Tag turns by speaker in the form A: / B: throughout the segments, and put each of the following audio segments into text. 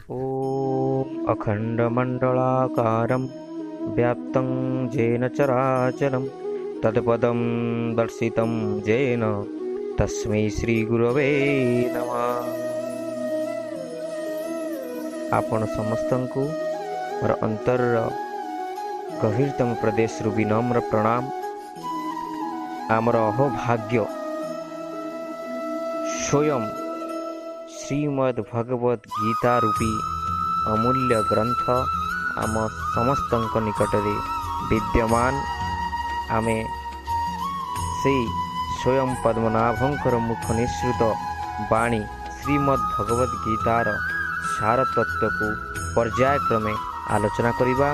A: ॐ अखण्डमण्डलाकारं व्याप्तं येन चराचरं तत्पदं दर्शितं येन तस्मै श्रीगुरवे नमः। आपण समस्तଙ୍କୁ ମୋର ଅନ୍ତରର ଗଭୀରତମ ପ୍ରଦେଶରୁ ବିନମ୍ର ପ୍ରଣାମ। ଆମର ଅହୋଭାଗ୍ୟ ସ୍ୱୟଂ ଶ୍ରୀମଦ୍ ଭଗବତ ଗୀତା ରୂପୀ ଅମୂଲ୍ୟ ଗ୍ରନ୍ଥ ଆମ ସମସ୍ତଙ୍କ ନିକଟରେ ବିଦ୍ୟମାନ। ଆମେ ସେଇ ସ୍ୱୟଂ ପଦ୍ମନାଭଙ୍କର ମୁଖ ନିଃସୃତ ବାଣୀ ଶ୍ରୀମଦ୍ ଭଗବତ ଗୀତାର ସାର ତତ୍ତ୍ୱକୁ ପର୍ଯ୍ୟାୟକ୍ରମେ ଆଲୋଚନା କରିବା,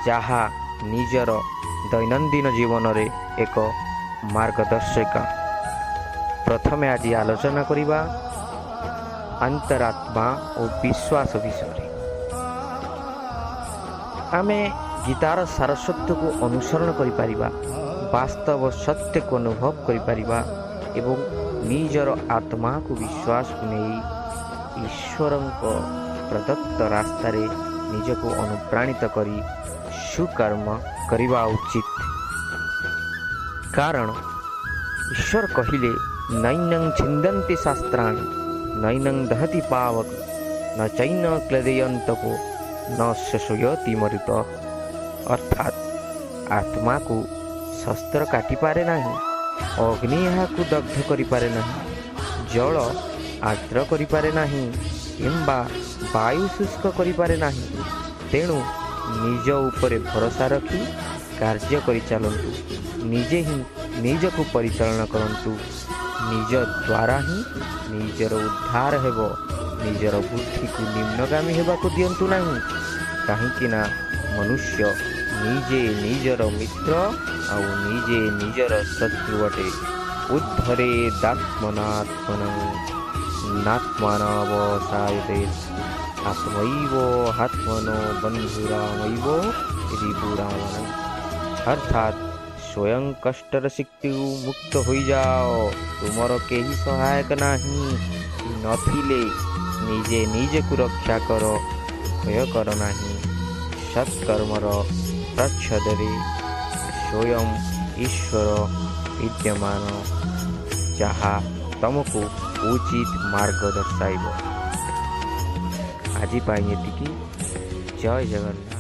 A: ଯାହା ନିଜର ଦୈନନ୍ଦିନ ଜୀବନରେ ଏକ ମାର୍ଗଦର୍ଶିକା। ପ୍ରଥମେ ଆଜି ଆଲୋଚନା କରିବା ଅନ୍ତରାତ୍ମା ଓ ବିଶ୍ୱାସ ବିଷୟରେ। ଆମେ ଗୀତାର ସାରସତ୍ୟକୁ ଅନୁସରଣ କରିପାରିବା, ବାସ୍ତବ ସତ୍ୟକୁ ଅନୁଭବ କରିପାରିବା ଏବଂ ନିଜର ଆତ୍ମାକୁ ବିଶ୍ୱାସକୁ ନେଇ ଈଶ୍ୱରଙ୍କ ପ୍ରଦତ୍ତ ରାସ୍ତାରେ ନିଜକୁ ଅନୁପ୍ରାଣିତ କରି ସୁକର୍ମ କରିବା ଉଚିତ। କାରଣ ଈଶ୍ୱର କହିଲେ, ନୈନଂ ଛିନ୍ଦନ୍ତି ଶାସ୍ତ୍ରାଣି ନୈନଂ ଦହତି ପାବକ ନ ଚୈନ କ୍ଲେଦୟନ୍ତପୋ ନ ଶୋଷୟତି ମରୁତ। ଅର୍ଥାତ୍ ଆତ୍ମାକୁ ଶସ୍ତ୍ର କାଟିପାରେ ନାହିଁ, ଅଗ୍ନି ଏହାକୁ ଦଗ୍ଧ କରିପାରେ ନାହିଁ, ଜଳ ଆର୍ଦ୍ର କରିପାରେ ନାହିଁ କିମ୍ବା ବାୟୁ ଶୁଷ୍କ କରିପାରେ ନାହିଁ। ତେଣୁ ନିଜ ଉପରେ ଭରସା ରଖି କାର୍ଯ୍ୟ କରିଚାଲନ୍ତୁ, ନିଜେ ହିଁ ନିଜକୁ ପରିଚାଳନା କରନ୍ତୁ। ନିଜ ଦ୍ୱାରା ହିଁ ନିଜର ଉଦ୍ଧାର ହେବ। ନିଜର ବୁଦ୍ଧିକୁ ନିମ୍ନଗାମୀ ହେବାକୁ ଦିଅନ୍ତୁ ନାହିଁ, କାହିଁକି ନା ମନୁଷ୍ୟ ନିଜେ ନିଜର ମିତ୍ର ଆଉ ନିଜେ ନିଜର ଶତ୍ରୁ ଅଟେ। ଉଦ୍ଧରେ ଦାତ୍ମନାତ୍ମନଂ ନାତ୍ମାନବସାୟତେ ଆତ୍ମୈବ ଆତ୍ମନୋ ବନ୍ଧୁରାମୈବ ରିପୁରାମଣଂ। ଅର୍ଥାତ୍ ସ୍ୱୟଂ କଷ୍ଟର ଶକ୍ତିରୁ ମୁକ୍ତ ହୋଇଯାଅ। ତୁମର କେହି ସହାୟକ ନାହିଁ ନଥିଲେ ନିଜେ ନିଜକୁ ରକ୍ଷା କର, ଭୟ କର ନାହିଁ। ସତ୍କର୍ମର ପ୍ରଚ୍ଛଦରେ ସ୍ୱୟଂ ଈଶ୍ୱର ବିଦ୍ୟମାନ, ଯାହା ତମକୁ ଉଚିତ ମାର୍ଗ ଦର୍ଶାଇବ। ଆଜି ପାଇଁ ଏତିକି। ଜୟ ଜଗନ୍ନାଥ।